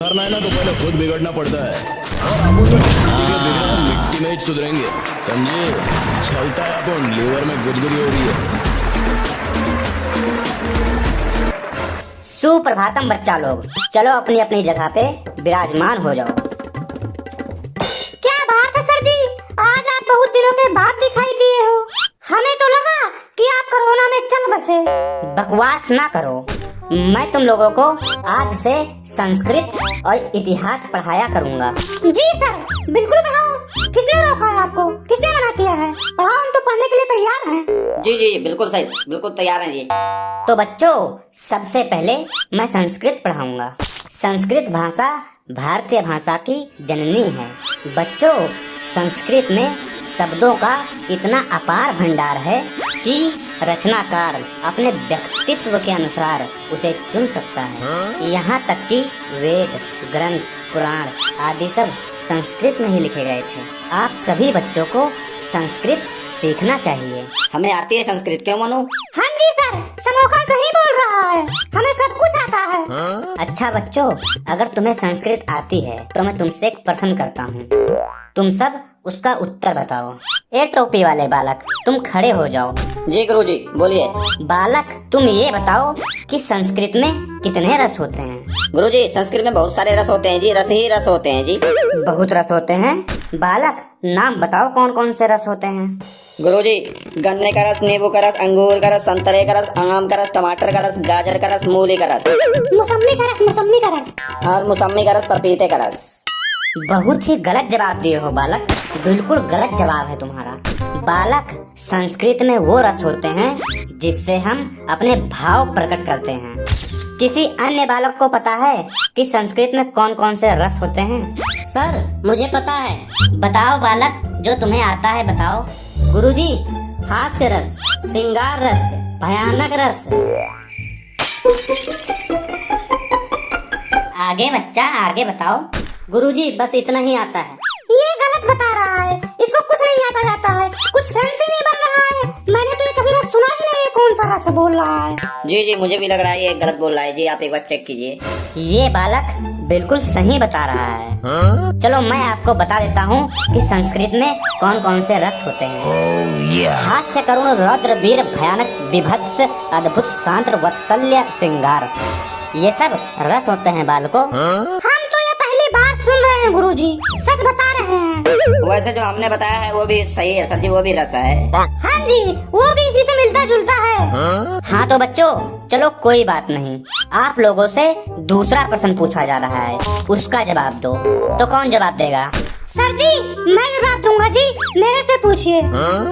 करना है ना तो पहले खुद बिगड़ना पड़ता है और अपन तो मिट्टी में ही सुधरेंगे, समझे? चलता है अपन, लीवर में गुदगुदी हो रही है। सुप्रभातम बच्चा लोग, चलो अपनी अपनी जगह पे विराजमान हो जाओ। क्या बात है सर जी, आज आप बहुत दिनों के बाद दिखाई दिए हो। हमें तो लगा कि आप कोरोना में चल बसे। बकवास ना करो, मैं तुम लोगों को आज से संस्कृत और इतिहास पढ़ाया करूंगा। जी सर, बिल्कुल पढ़ाओ। किसने रोका है आपको? किसने मना किया है? पढ़ाओ, हम तो पढ़ने के लिए तैयार हैं। जी जी बिल्कुल सही, बिल्कुल तैयार हैं जी। तो बच्चों, सबसे पहले मैं संस्कृत पढ़ाऊंगा। संस्कृत भाषा भारतीय भाषा की जननी है। बच्चों, संस्कृत में शब्दों का इतना अपार भंडार है कि रचनाकार अपने व्यक्तित्व के अनुसार उसे चुन सकता है। यहाँ तक कि वेद, ग्रंथ, पुराण आदि सब संस्कृत में ही लिखे गए थे। आप सभी बच्चों को संस्कृत सीखना चाहिए। हमें आती है संस्कृत, क्यों मनु? हाँ जी सर, समोखा सही बोल रहा है, हमें सब कुछ आता है। अच्छा बच्चों, अगर तुम्हें संस्कृत आती है तो मैं तुमसे एक प्रश्न करता हूँ, तुम सब उसका उत्तर बताओ। ए टोपी वाले बालक, तुम खड़े हो जाओ। जी गुरुजी, बोलिए। बालक, तुम ये बताओ कि संस्कृत में कितने रस होते हैं? गुरुजी, संस्कृत में बहुत सारे रस होते हैं जी, रस ही रस होते हैं जी। बहुत रस होते हैं। बालक, नाम बताओ कौन कौन से रस होते हैं? गुरुजी, गन्ने का रस, नींबू का रस, अंगूर का रस, संतरे का रस, आम का रस, टमाटर का रस, गाजर का रस, मूली का रस, मौसम्मी का रस, मौसम्मी का रस और मौसम्मी का रस, पपीते का रस। बहुत ही गलत जवाब दिए हो बालक, बिल्कुल गलत जवाब है तुम्हारा। बालक, संस्कृत में वो रस होते हैं जिससे हम अपने भाव प्रकट करते हैं। किसी अन्य बालक को पता है कि संस्कृत में कौन कौन से रस होते हैं? सर, मुझे पता है। बताओ बालक, जो तुम्हें आता है बताओ। गुरुजी, हास्य रस, श्रृंगार रस, भयानक रस। आगे बच्चा, आगे बताओ। गुरुजी, बस इतना ही आता है। ये गलत बता रहा है, इसको कुछ नहीं आता जाता है, कुछ सेंस ही नहीं बन रहा है। मैंने तो ये कभी ना सुना ही नहीं, कौन सा रस बोल रहा है। जी जी, मुझे भी लग रहा है ये गलत बोल रहा है जी, आप एक बार चेक कीजिए। ये बालक बिल्कुल सही बता रहा है। चलो मैं आपको बता देता हूँ कि संस्कृत में कौन कौन से रस होते हैं। हास्य, करुण, रौद्र, वीर, भयानक, विभत्स, अद्भुत, शांत, वात्सल्य, श्रृंगार, ये सब रस होते हैं बालकों। हम तो ये पहली बार सुन रहे हैं गुरुजी, सच बता रहे हैं। वैसे जो हमने बताया है वो भी सही है सर जी, वो भी रस है। हाँ जी, वो भी इसी से मिलता जुलता है। हाँ तो बच्चों, चलो कोई बात नहीं, आप लोगों से दूसरा प्रश्न पूछा जा रहा है, उसका जवाब दो। तो कौन जवाब देगा? सर जी, मैं जवाब दूंगा जी, मेरे से पूछिए।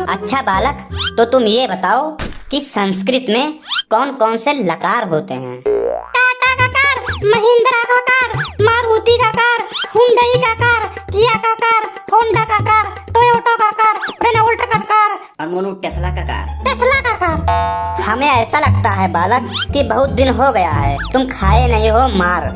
अच्छा बालक, तो तुम ये बताओ कि संस्कृत में कौन कौन से लकार होते हैं? टाटा का कार, महिंद्रा का कार, मारुति का कार, हुंडई का कार, किया का कार, होंडा का कार, टोयोटा का कार, रेनॉल्ट का कार और मोनू टेस्ला का कार। टेस्ला का कार। हमें ऐसा लगता है बालक कि बहुत दिन हो गया है तुम खाए नहीं हो मार।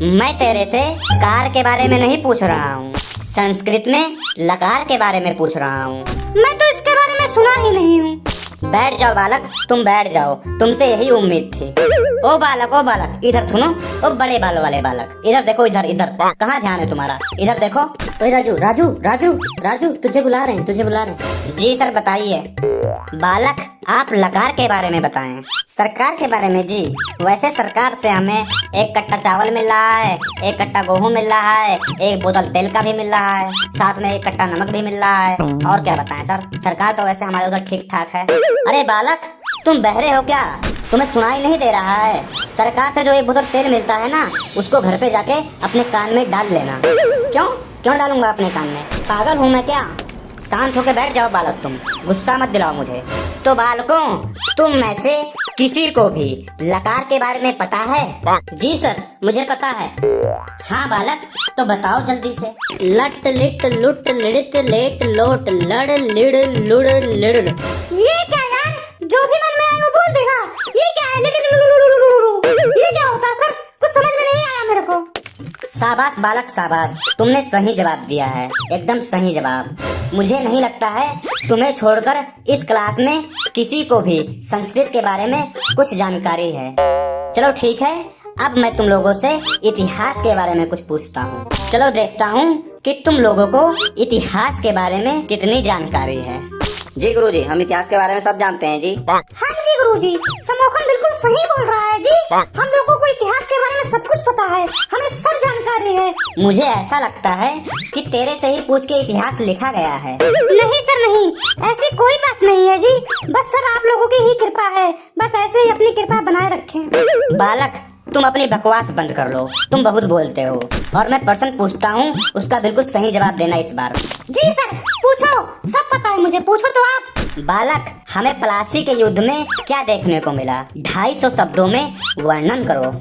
मैं तेरे से कार के बारे में नहीं पूछ रहा हूँ, संस्कृत में लकार के बारे में पूछ रहा हूँ। मैं तो इसके बारे में सुना ही नहीं हूँ। बैठ जाओ बालक, तुम बैठ जाओ, तुमसे यही उम्मीद थी। ओ बालक, इधर सुनो। ओ बड़े बालों वाले बालक, इधर देखो, इधर इधर। कहाँ ध्यान है तुम्हारा? इधर देखो। ओए राजू, राजू, राजू, राजू, तुझे बुला रहे हैं, तुझे बुला रहे हैं। जी सर, बताइए। बालक, आप लकार के बारे में बताएं। सरकार के बारे में जी, वैसे सरकार से हमें एक कट्टा चावल मिल रहा है, एक कट्टा गेहूँ मिल रहा है, एक बोतल तेल का भी मिल रहा है, साथ में एक कट्टा नमक भी मिल रहा है। और क्या बताएं सर, सरकार तो वैसे हमारे उधर ठीक ठाक है। अरे बालक, तुम बहरे हो क्या? तुम्हें सुनाई नहीं दे रहा है? सरकार से जो एक बोतल तेल मिलता है ना, उसको घर पे जाके अपने कान में डाल लेना। क्यों डालूंगा अपने कान में? पागल हूँ मैं क्या? शांत होके बैठ जाओ बालक, तुम गुस्सा मत दिलाओ मुझे। तो बालकों, तुम में से किसी को भी लकार के बारे में पता है? जी सर, मुझे पता है। हाँ बालक, तो बताओ जल्दी से। लट लिट लुट लिड़ित लेट लोट लड़ लिड़ लुड़ लिड़। ये क्या यार, जो भी मन में आए वो बोल देगा। ये क्या है? ये क्या होता है सर? कुछ समझ में नहीं आया मेरे को। शाबाश बालक, शाबाश, तुमने सही जवाब दिया है, एकदम सही जवाब। मुझे नहीं लगता है तुम्हें छोड़कर इस क्लास में किसी को भी संस्कृत के बारे में कुछ जानकारी है। चलो ठीक है, अब मैं तुम लोगों से इतिहास के बारे में कुछ पूछता हूँ। चलो देखता हूँ कि तुम लोगों को इतिहास के बारे में कितनी जानकारी है। जी गुरुजी, हम इतिहास के बारे में सब जानते हैं जी। हाँ जी गुरुजी, समोखन बिल्कुल सही बोल रहा है जी। हम लोगों को इतिहास के बारे में सब कुछ पता है, हमें सब जानकारी है। मुझे ऐसा लगता है कि तेरे से ही पूछ के इतिहास लिखा गया है। नहीं सर नहीं, ऐसी कोई बात नहीं है जी। बस सर आप लोगों की ही कृपा है, बस ऐसे ही अपनी कृपा बनाए रखें। बालक, तुम अपनी बकवास बंद कर लो, तुम बहुत बोलते हो। और मैं प्रश्न पूछता हूँ, उसका बिल्कुल सही जवाब देना इस बार। जी सर पूछो, सब पता है मुझे, पूछो तो आप। बालक, हमें प्लासी के युद्ध में क्या देखने को मिला? 250 शब्दों में वर्णन करो।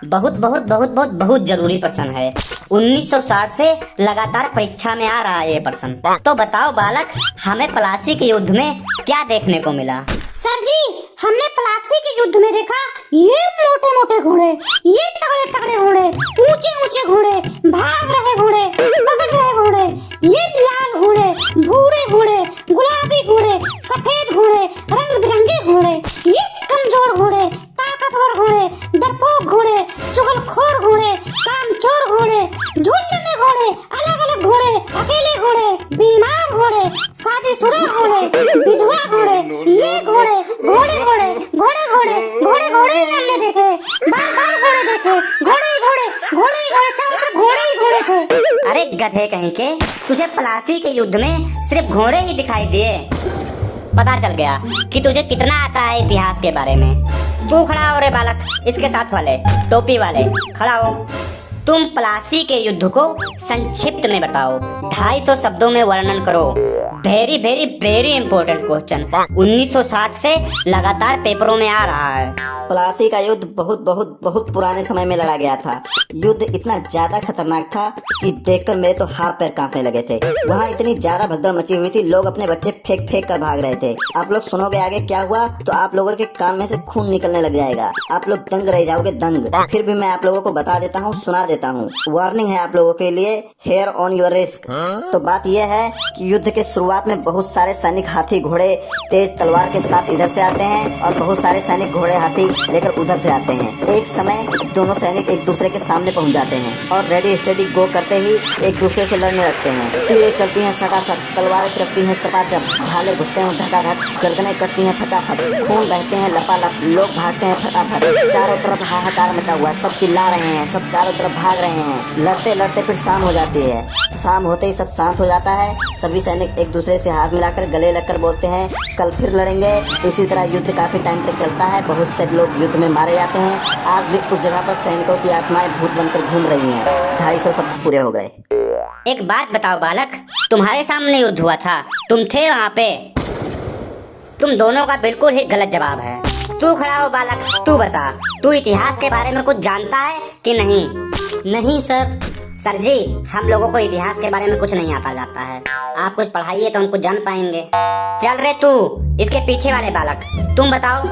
बहुत बहुत बहुत बहुत बहुत जरूरी प्रश्न है। 1960 से लगातार परीक्षा में आ रहा है ये प्रश्न। तो बताओ बालक, हमें प्लासी के युद्ध में क्या देखने को मिला? सर जी, हमने प्लासी के युद्ध में देखा ये मोटे मोटे घोड़े, ये तगड़े तगड़े घोड़े, ऊंचे ऊंचे घोड़े, भाग रहे घोड़े, पकड़ रहे घोड़े, ये लाल घोड़े, भूरे घोड़े, गुलाबी घोड़े, सफेद घोड़े, रंग बिरंगे घोड़े, ये कमजोर घोड़े, ताकतवर घोड़े, डरपोक घोड़े, चुगलखोर घोड़े, कामचोर घोड़े, झुंड में घोड़े, अलग अलग घोड़े, अकेले घोड़े, बीमार घोड़े, शादीशुदा घोड़े, विधवा घोड़े, ये घोड़े घोड़े घोड़े घोड़े घोड़े घोड़े घोड़े ही हमने देखे, बार बार घोड़े देखे, घोड़े ही घोड़े, घोड़े ही घोड़े, चारों तरफ घोड़े ही घोड़े थे। अरे गधे कहीं के, तुझे प्लासी के युद्ध में सिर्फ घोड़े ही दिखाई दिए? पता चल गया कि तुझे कितना आता है इतिहास के बारे में। तू खड़ा हो रे बालक, इसके साथ वाले टोपी वाले खड़ा हो। तुम प्लासी के युद्ध को संक्षिप्त में बताओ, 250 शब्दों में वर्णन करो। Very very very important question, 1960 से लगातार पेपरों में आ रहा है। प्लासी का युद्ध बहुत बहुत बहुत पुराने समय में लड़ा गया था। युद्ध इतना ज्यादा खतरनाक था कि देखकर मेरे तो हाथ पैर कांपने लगे थे। वहाँ इतनी ज्यादा भगदड़ मची हुई थी, लोग अपने बच्चे फेंक फेंक कर भाग रहे थे। आप लोग सुनोगे आगे क्या हुआ तो आप लोगों के कान में से खून निकलने लग जाएगा, आप लोग दंग रह जाओगे, दंग। फिर भी मैं आप लोगों को बता देता हूँ, सुना देता हूँ। वार्निंग है आप लोगों के लिए, हेयर ऑन योर रिस्क। तो बात यह है कि युद्ध के शुरुआत में बहुत सारे सैनिक हाथी घोड़े तेज तलवार के साथ इधर से आते हैं और बहुत सारे सैनिक घोड़े हाथी लेकर उधर से आते हैं। एक समय दोनों सैनिक एक दूसरे के सामने पहुंच जाते हैं और रेडी स्टेडी गो करते ही एक दूसरे से लड़ने लगते हैं। तीरें चलती हैं सटासट, तलवारें चलती हैं चपाचप, भाले घुसते हैं धकाधक, गर्दनें कटती हैं फटाफट, खून बहते हैं लपालप, लोग भागते हैं फटाफट। चारों तरफ हाहाकार मचा हुआ है, सब चिल्ला रहे हैं, सब चारों तरफ भाग रहे हैं। लड़ते लड़ते फिर शाम हो जाती है। शाम होते ही सब शांत हो जाता है। सभी सैनिक एक दूसरे से हाथ मिलाकर गले लगकर बोलते हैं कल फिर लड़ेंगे। इसी तरह युद्ध काफी टाइम तक चलता है। बहुत से लोग युद्ध में मारे जाते हैं। आज भी उस जगह पर सैनिकों की आत्माएं भूत बनकर घूम रही हैं। 250 शब्द पूरे हो गए। एक बात बताओ बालक, तुम्हारे सामने युद्ध हुआ था, तुम थे वहाँ पे? तुम दोनों का बिल्कुल ही गलत जवाब है। तू खड़ा हो बालक, तू बता, तू इतिहास के बारे में कुछ जानता है कि नहीं? नहीं सर। सर जी, हम लोगों को इतिहास के बारे में कुछ नहीं आता जाता है, आप कुछ पढ़ाइए तो हम कुछ जान पाएंगे। चल रे तू, इसके पीछे वाले बालक, तुम बताओ।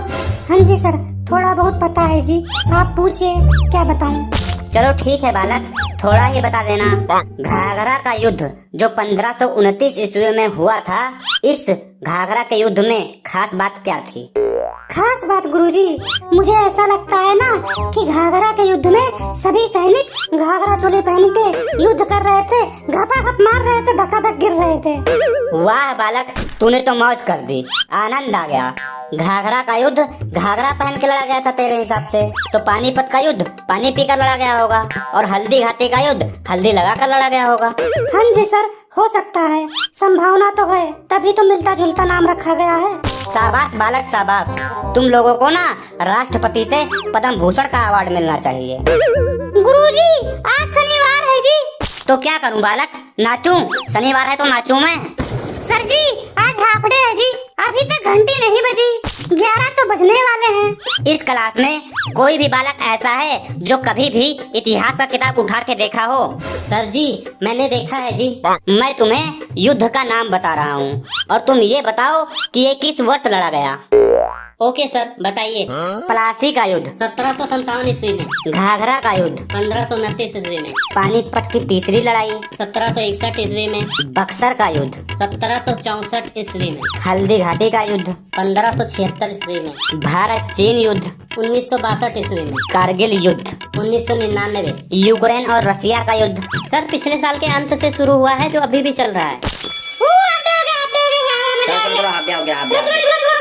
हाँ जी सर, थोड़ा बहुत पता है जी, आप पूछिए क्या बताऊं। चलो ठीक है बालक, थोड़ा ही बता देना। घाघरा का युद्ध जो 1529 ईस्वी में हुआ था, इस घाघरा के युद्ध में खास बात क्या थी? खास बात गुरुजी, मुझे ऐसा लगता है ना कि घाघरा के युद्ध में सभी सैनिक घाघरा चोली पहन के युद्ध कर रहे थे, घपाघप मार रहे थे, धकाधक गिर रहे थे। वाह बालक, तूने तो मौज कर दी, आनंद आ गया। घाघरा का युद्ध घाघरा पहन के लड़ा गया था तेरे हिसाब से, तो पानीपत का युद्ध पानी पीकर लड़ा गया होगा, और हल्दी घाटी का युद्ध हल्दी लगाकर लड़ा गया होगा। हाँ जी सर, हो सकता है, संभावना तो है, तभी तो मिलता जुलता नाम रखा गया है। शाबाश बालक शाबाश, तुम लोगों को ना राष्ट्रपति से पद्म भूषण का अवार्ड मिलना चाहिए। गुरुजी, आज शनिवार है जी। तो क्या करूं बालक, नाचूं? शनिवार है तो नाचूं मैं? सर जी, आज हाफ डे है जी, अभी तक घंटी नहीं बजी, 11 तो बजने वाले हैं। इस क्लास में कोई भी बालक ऐसा है जो कभी भी इतिहास का किताब उठा के देखा हो? सर जी, मैंने देखा है जी। मैं तुम्हें युद्ध का नाम बता रहा हूँ और तुम ये बताओ कि ये किस वर्ष लड़ा गया। ओके सर, बताइए। प्लासी का युद्ध, 1757 ईस्वी में। घाघरा का युद्ध, 1529 ईस्वी में। पानीपत की तीसरी लड़ाई, 1761 ईस्वी में। बक्सर का युद्ध, 1764 ईस्वी में। हल्दी घाटी का युद्ध, 1576 ईस्वी में। भारत चीन युद्ध, 1962 ईस्वी में। कारगिल युद्ध, 1999। यूक्रेन और रसिया का युद्ध, सर पिछले साल के अंत से शुरू हुआ है, जो अभी भी चल रहा है। चलो चलो चलो, हाथ दे, हो गया, हाथ दे।